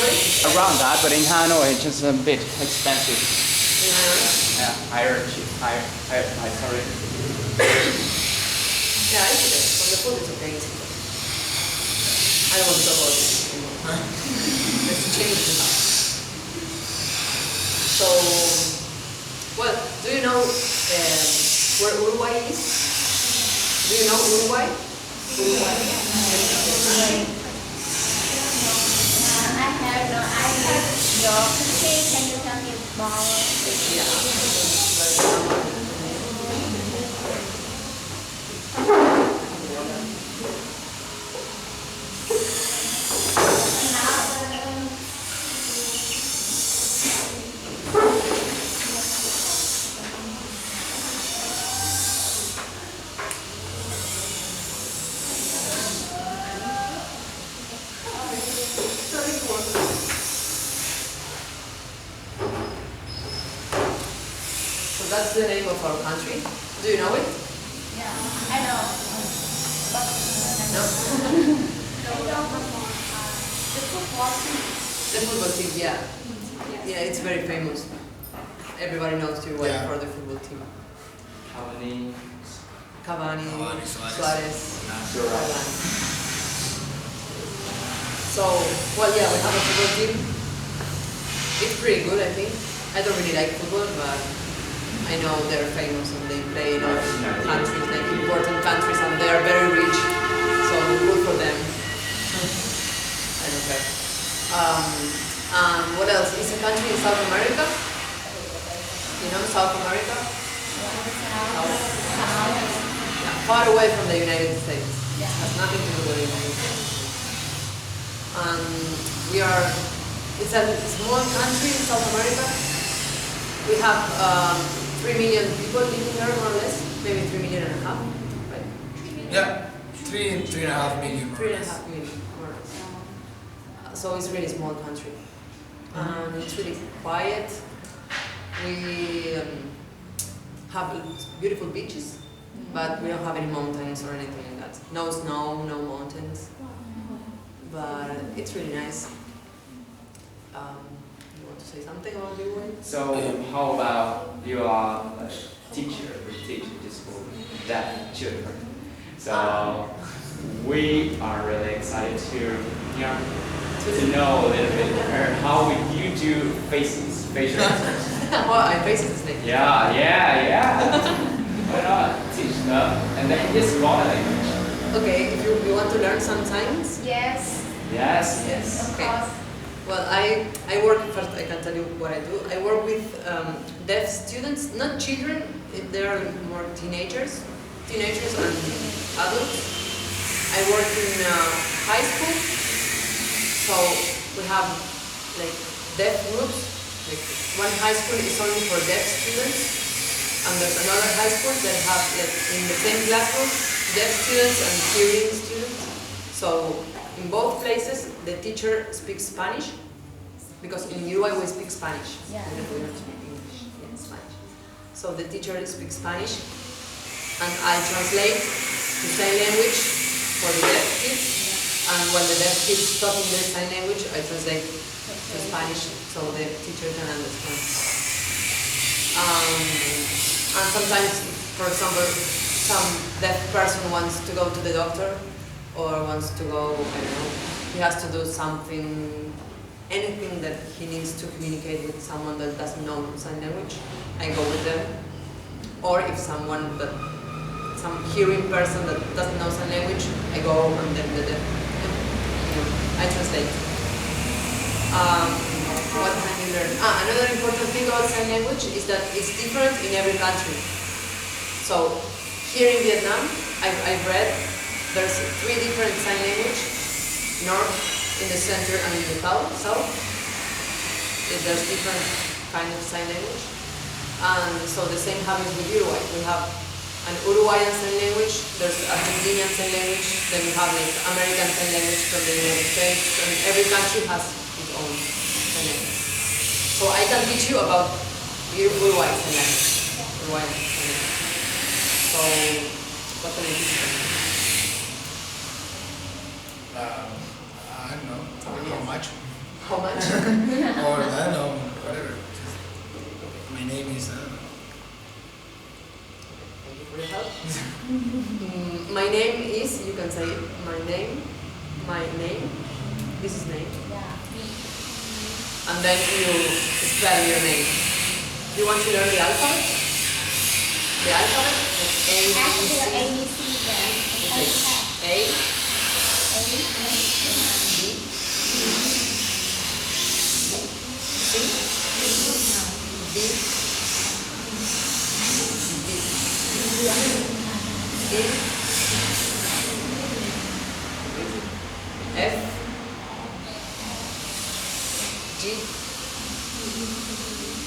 Hanoi? Around that, but in Hanoi it's just a bit expensive. In Hanoi? Yeah, higher price, sorry. Yeah, it's okay. From the food it's okay. It's okay. I don't want to talk about this anymore. Let's change this. So, well, do you know where Uruguay is? Do you know Uruguay? Uruguay? I have your country. Can you tell me about it? Yeah. So that's the name of our country. Do you know it? Yeah, I know. But No? the football team. The football team, yeah. Yeah, it's very famous. Everybody knows Uruguay for the football team. Cavani, Suarez. So, well, yeah, we have a football team. It's pretty good, I think. I don't really like football, but I know they're famous and they play in other countries, like important countries, and they are very rich. So good for them. I don't care. What else? It's a country in South America. You know South America? Yeah, far away from the United States. Has nothing to do with the United States. It's a small country in South America. We have 3 million people living there, more or less. Maybe 3 million and a half, right? Yeah, 3.5 million. 3.5 million, more or less. So it's a really small country. And it's really quiet. We have beautiful beaches, but we don't have any mountains or anything like that. No snow, no mountains. But it's really nice. You want to say something about Uruguay? So how about you are a teacher, we teach this school, deaf children. So we are really excited to know a little bit how would you do facial expressions. Well, I faces this thing. Yeah. Why not teach them and then this body language. Okay, if you want to learn some signs? Yes. Yes. Of Okay. course. Well, I work, first I can tell you what I do. I work with deaf students, not children, they are more teenagers and adults. I work in high school, so we have like deaf groups. Like one high school is only for deaf students, and there's another high school that have like in the same classroom deaf students and hearing students. So in both places, the teacher speaks Spanish, because in Uruguay we speak Spanish. Yeah. We don't speak English, Spanish. So the teacher speaks Spanish, and I translate to sign language for the deaf kids. And when the deaf kids talk in their sign language, I translate to Spanish so the teacher can understand. And sometimes, for example, some deaf person wants to go to the doctor, or wants to go, I don't know, he has to do something, anything that he needs to communicate with someone that doesn't know sign language, I go with them. Or if some hearing person that doesn't know sign language, I go and then I translate. What can you learn? Another important thing about sign language is that it's different in every country. So here in Vietnam, I've read there's 3 different sign language, north, in the center, and in the south. There's different kind of sign language. And so the same happens with Uruguay. We have an Uruguayan sign language, there's Argentinian sign language, then we have like American sign language from the United States, and every country has its own sign language. So I can teach you about Uruguay sign language. Uruguayan sign language. So what can I teach you? I don't know how much. How much? Or I don't know, whatever. My name is. Thank you for your help. My name is, you can say my name, this is name, and then you spell your name. You want to learn the alphabet? The alphabet? Like A, B, C. Okay. A, B, C, D, E, F, G,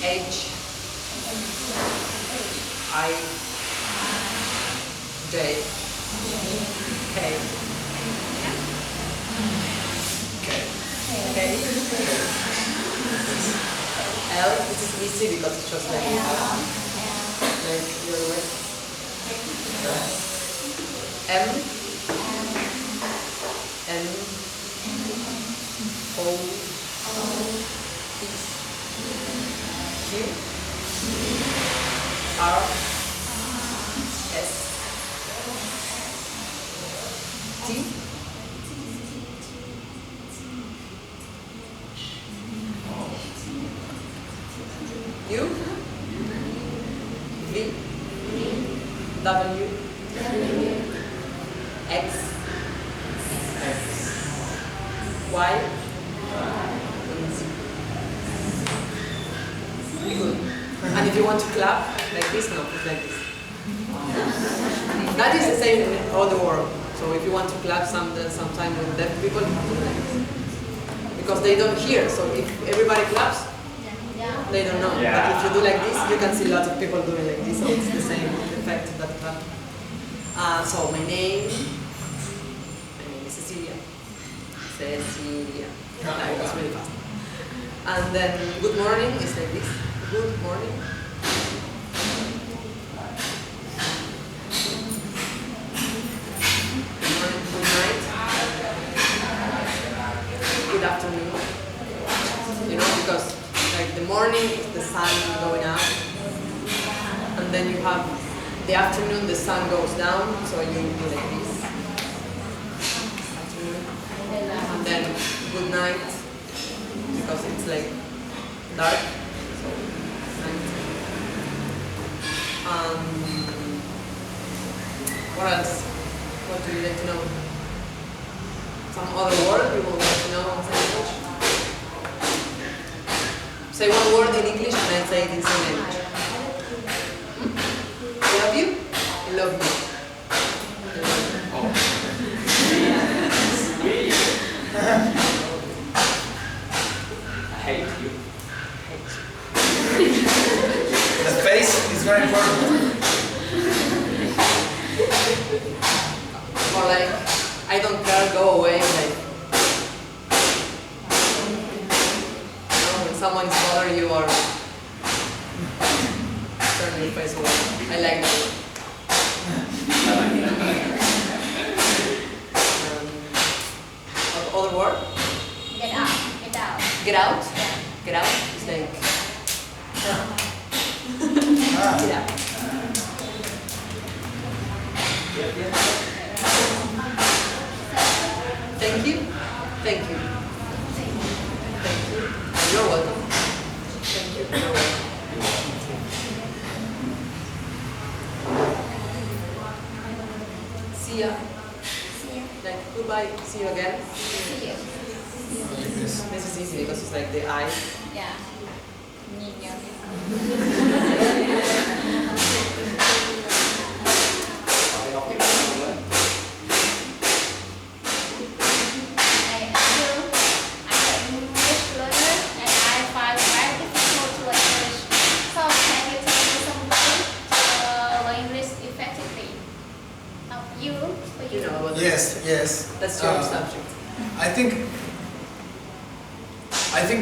H, I, J, K. Okay. L, this is easy because it's just like your way. M, N, O, P, Q, R, S, T, U, V, W, X, Y, and Z. Good. And if you want to clap like this, no, it's like this. That is the same in all the world. So if you want to clap sometime with deaf people, because they don't hear. So if everybody claps, they don't know. Yeah. But if you do like this, you can see lots of people doing like this. So it's the same effect that clap. So my name is Cecilia. Cecilia. It was really fast. And then good morning is like this. Good morning. Good morning, good night. Good afternoon. You know, because like the morning is the sun going up, and then you have the afternoon, the sun goes down, so you do like this. Afternoon. And then good night, because it's like dark. So night. What else? What do you like to know? Some other word you would like to know in English? Say one word in English and then say it in some language. Love you? Love you. Oh. Sweet. I hate you. The face is very important. Or like, I don't care, go away. Like, you know, when someone is bothering you or turn your face away. I like that. Other word? Get out. Get out. Get out? Get out? It's like, get out. Thank you. Thank you. Thank you. You're welcome. Thank you. You're welcome. See ya. See you. Like goodbye. See you again. See you. Like this. This is easy because it's like the eye. Yeah. Niño. You know what? Yes, yes. That's your subject. I think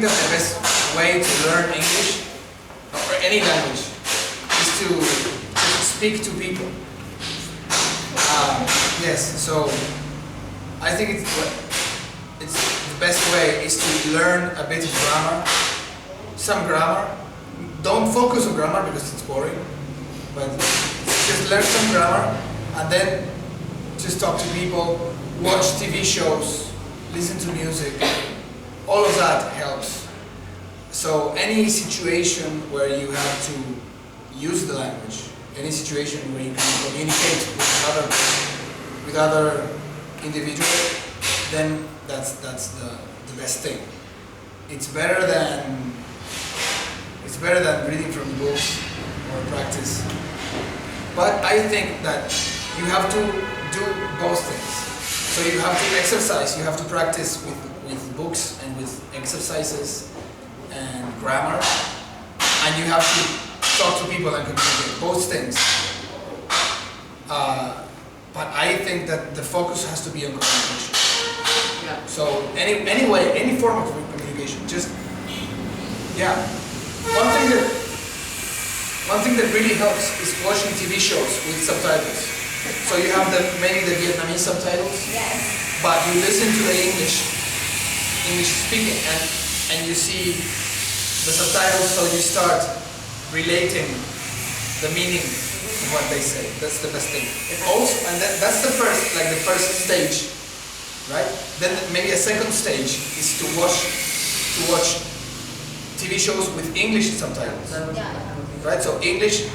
that the best way to learn English or any language is to speak to people. Yes, so I think it's the best way is to learn a bit of grammar, some grammar. Don't focus on grammar because it's boring, but just learn some grammar and then just talk to people, watch TV shows, listen to music. All of that helps. So any situation where you have to use the language, any situation where you can communicate with other individuals, then that's the best thing. It's better than reading from books or practice. But I think that you have to do both things. So you have to exercise, you have to practice with books and with exercises and grammar, and you have to talk to people and communicate, both things. But I think that the focus has to be on communication. Yeah. So anyway, any form of communication, just, yeah. One thing that really helps is watching TV shows with subtitles. So you have maybe the Vietnamese subtitles, Yes. but you listen to the English speaking, and you see the subtitles, so you start relating the meaning of what they say. That's the best thing. And that's the first stage, right? Then maybe a second stage is to watch TV shows with English subtitles, Yeah. right? So English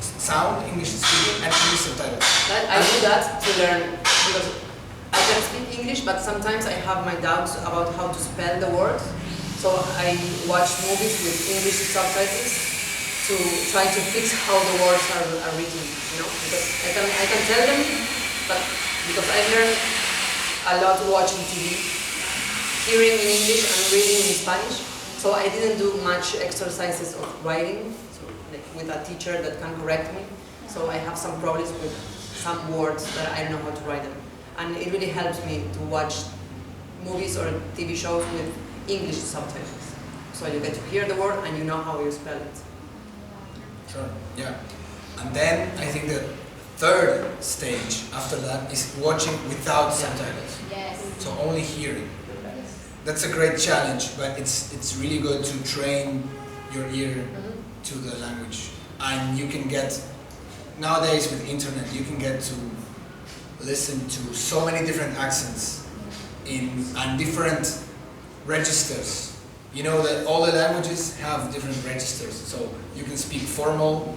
sound, English speaking, and English subtitles. I do that to learn because I can speak English, but sometimes I have my doubts about how to spell the words. So I watch movies with English subtitles to try to fix how the words are written, because I can tell them, but because I learned a lot watching TV, hearing in English and reading in Spanish. So I didn't do much exercises of writing, so like with a teacher that can correct me. So I have some problems with some words that I don't know how to write them. And it really helps me to watch movies or TV shows with English subtitles. So you get to hear the word and you know how you spell it. Sure, yeah. And then I think the third stage after that is watching without subtitles. Yes. So only hearing. That's a great challenge, but it's really good to train your ear to the language. And you can get, nowadays with internet, you can get to listen to so many different accents and different registers. You know that all the languages have different registers. So you can speak formal,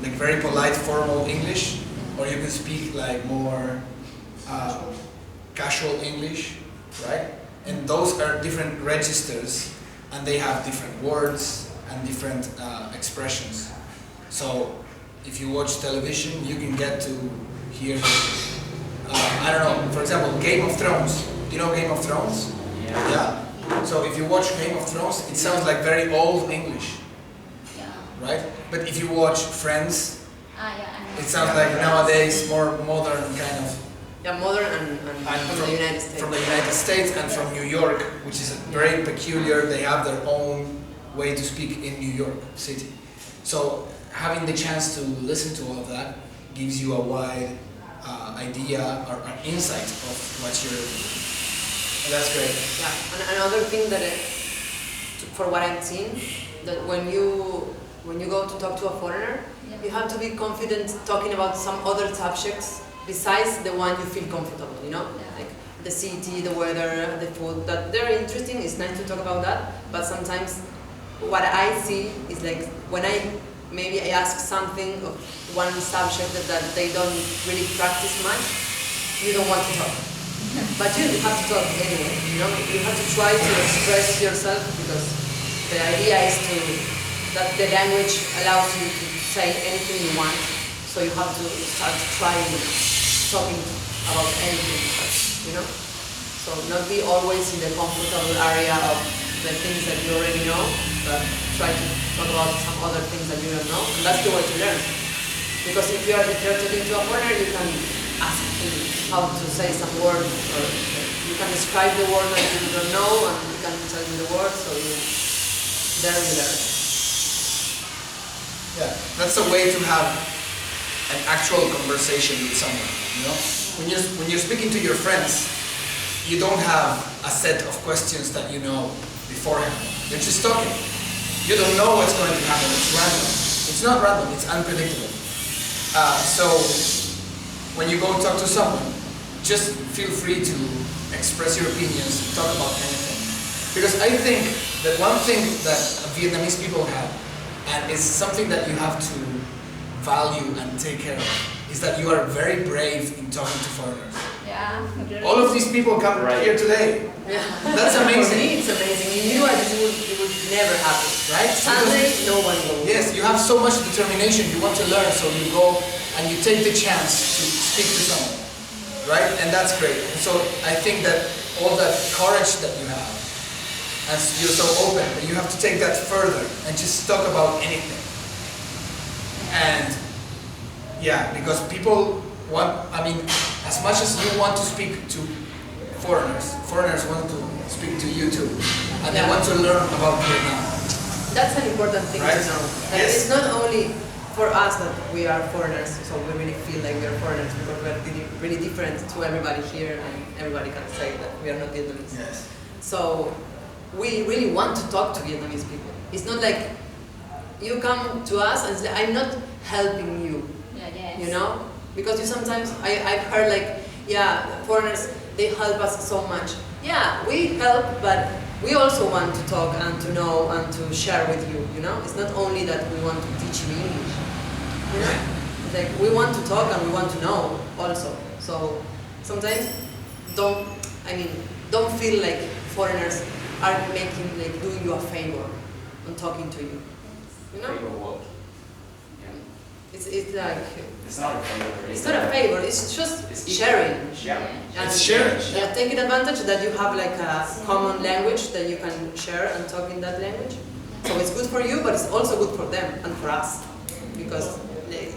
like very polite formal English, or you can speak like more casual English, right? And those are different registers, and they have different words and different expressions. So if you watch television, you can get to hear, I don't know, for example, Game of Thrones. Do you know Game of Thrones? Yeah. So if you watch Game of Thrones, it sounds like very old English, Yeah. right? But if you watch Friends, Yeah. I know. it sounds like nowadays more modern kind of. Yeah, modern and from the United States. From the United States and from New York, which is very peculiar. They have their own way to speak in New York City. So having the chance to listen to all of that gives you a wide idea or an insight of what you're. And that's great. Yeah, and another thing that, for what I've seen, that when you go to talk to a foreigner, you have to be confident talking about some other subjects besides the one you feel comfortable, like the city, the weather, the food, that they're interesting, it's nice to talk about that, but sometimes what I see is like when I ask something of one subject that they don't really practice much, you don't want to talk. But you have to talk anyway, you have to try to express yourself because the idea is that the language allows you to say anything you want, so you have to start trying talking about anything, So not be always in the comfortable area of the things that you already know, but try to talk about some other things that you don't know, and that's the way to learn. Because if you're talking to a foreigner, you can ask him how to say some word, or you can describe the word that you don't know, and you can tell him the word, so there you learn. Yeah, that's a way to have an actual conversation with someone. When you're speaking to your friends, you don't have a set of questions that you know beforehand. You're just talking. You don't know what's going to happen. It's random. It's not random. It's unpredictable. So when you go talk to someone, just feel free to express your opinions, talk about anything. Because I think that one thing that Vietnamese people have, and is something that you have to value and take care of, is that you are very brave in talking to foreigners. Yeah. All of these people come here today. Yeah. That's For amazing. me, it's amazing. In Uruguay, it would never happen. Right? Sunday, no one goes. Yes, you have so much determination, you want to learn, so you go and you take the chance to speak to someone, right? And that's great. And so I think that all that courage that you have, and you're so open, that you have to take that further and just talk about anything. And yeah, because people want, I mean, as much as you want to speak to foreigners, foreigners want to speak to you too. And they want to learn about Vietnam. That's an important thing Right? to know. That Yes. it's not only for us that we are foreigners, so we really feel like we are foreigners because we are really different to everybody here, and everybody can say that we are not Vietnamese. Yes. So we really want to talk to Vietnamese people. It's not like you come to us and say, I'm not helping you, Yes. you know? Because you sometimes, I've heard like, yeah, foreigners, they help us so much. Yeah, we help, but we also want to talk and to know and to share with you, you know? It's not only that we want to teach you English, you know? It's like we want to talk and we want to know also. So sometimes don't feel like foreigners are doing you a favor on talking to you, you know? Favor what? Yeah. It's like, It's not a favor. it's not a favor, it's just sharing. Sharing. And It's sharing. Yeah, taking advantage that you have like a common language that you can share and talk in that language. So it's good for you, but it's also good for them and for us. Because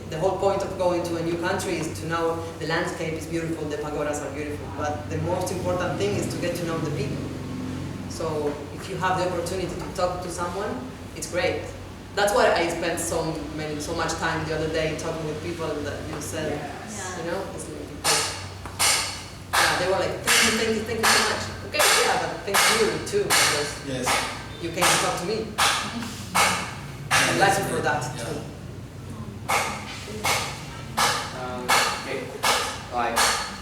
the whole point of going to a new country is to know the landscape is beautiful, the pagodas are beautiful, but the most important thing is to get to know the people. So if you have the opportunity to talk to someone, it's great. That's why I spent so much time the other day talking with people that you said, you know, it's like, yeah, they were like, thank you so much. Okay, yeah, but thank you too, because Yes. you came to talk to me. I'm glad for that Yeah. too. Okay. Like,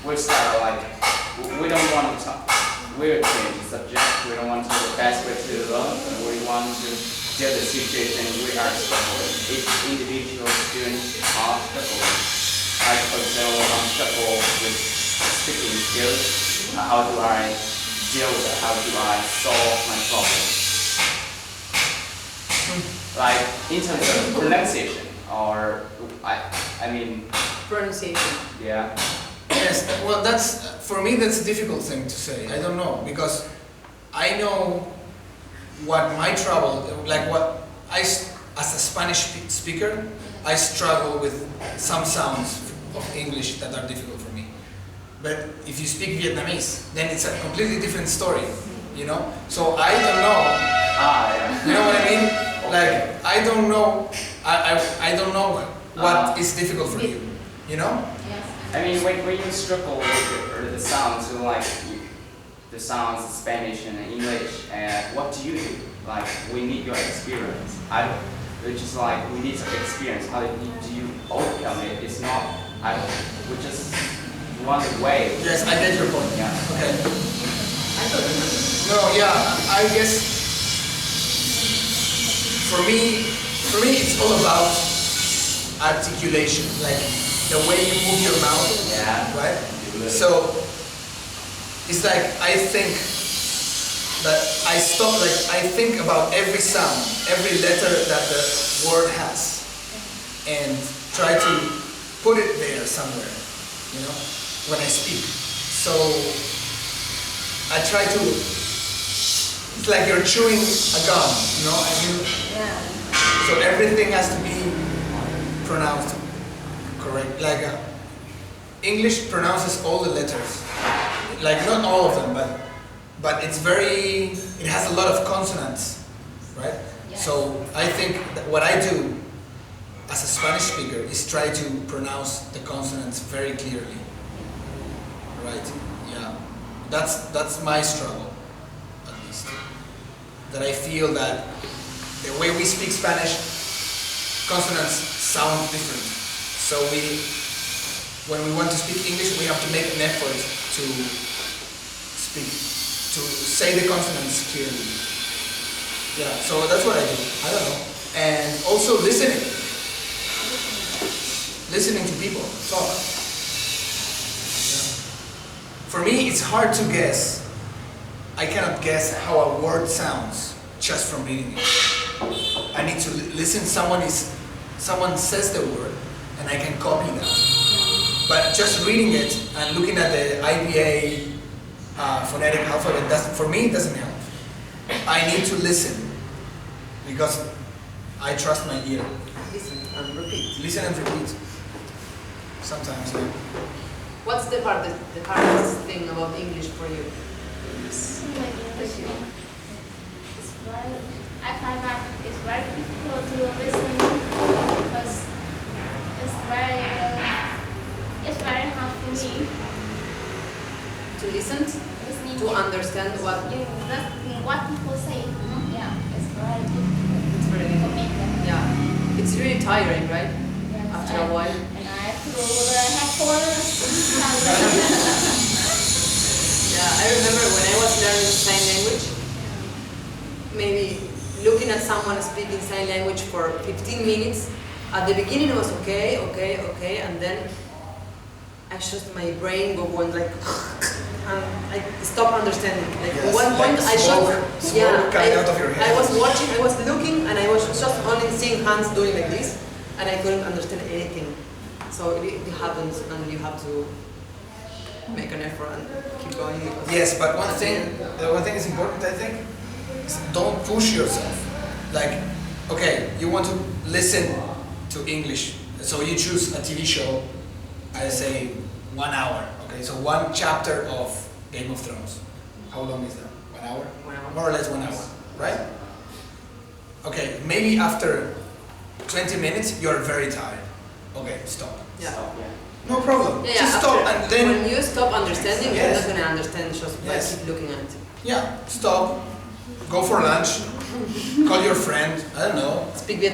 we'll start like, we don't want to talk. We'll change the subject. We don't want to the best way to learn. We want to deal the situation we are struggling. Each individual student are struggling. Like for example, I'm struggling with speaking skills. How do I deal with it? How do I solve my problem? Like in terms of pronunciation, or I mean, Pronunciation. yeah. Yes, well, that's, for me, that's a difficult thing to say. I don't know, because I know what my trouble, like what as a Spanish speaker, I struggle with some sounds of English that are difficult for me. But if you speak Vietnamese, then it's a completely different story, you know? So I don't know, Yeah. you know what I mean? Like, I don't know, I don't know what is difficult for you, you know? I mean, when you struggle with the sounds, the sounds in Spanish and English, what do you do? Like, we need your experience. It's just like, we need some experience. How do you overcome it? It's not, we just run away. Yes, I get your point. Yeah. Okay. I don't remember. No, yeah, I guess for me it's all about articulation, like the way you move your mouth, Yeah. right? So it's like I think that I think about every sound, every letter that the word has, and try to put it there somewhere, you know, when I speak. So I try to, it's like you're chewing a gum, you know, and so everything has to be pronounced correct. Like English pronounces all the letters, like not all of them, but it's it has a lot of consonants, right? Yes. So I think that what I do as a Spanish speaker is try to pronounce the consonants very clearly, right? Yeah. That's my struggle, at least. That I feel that the way we speak Spanish, consonants sound different. So when we want to speak English, we have to make an effort to say the consonants clearly. Yeah, so that's what I do. I don't know. And also listening. Listening to people talk. Yeah. For me, it's hard to guess. I cannot guess how a word sounds just from reading it. I need to listen. Someone says the word, and I can copy that. But just reading it and looking at the IBA phonetic alphabet, for me, it doesn't help. I need to listen because I trust my ear. Listen and repeat. Listen and repeat. Sometimes, yeah. What's the hardest thing about English for you? I find that it's very difficult to listen because it's very hard for me To listen? listening To understand what? what people say. Yeah, it's very difficult It's very to difficult. make them. Yeah. It's really tiring, right? Yes, After a while. And I have to have headphones. Yeah, I remember when I was learning sign language, maybe looking at someone speaking sign language for 15 minutes, at the beginning it was okay, and then my brain went like, and I stopped understanding. Like Yes, at one point like I smoke coming out of your head. I was watching, I was looking, and I was just only seeing hands doing like this, and I couldn't understand anything. So it happens, and you have to make an effort and keep going. Yes, but one thing is important, I think, is don't push yourself. Like, okay, you want to listen to English, so you choose a TV show, I say 1 hour, okay, so one chapter of Game of Thrones. How long is that? 1 hour? 1 hour. More or less 1 hour, right? Okay, maybe after 20 minutes, you're very tired. Okay, stop. Yeah. No problem. Yeah, Just after- stop and then, when you stop understanding, Yes. you're not gonna understand just by Yes. keep looking at it. yeah, stop, go for lunch, call your friend, I don't know. Speak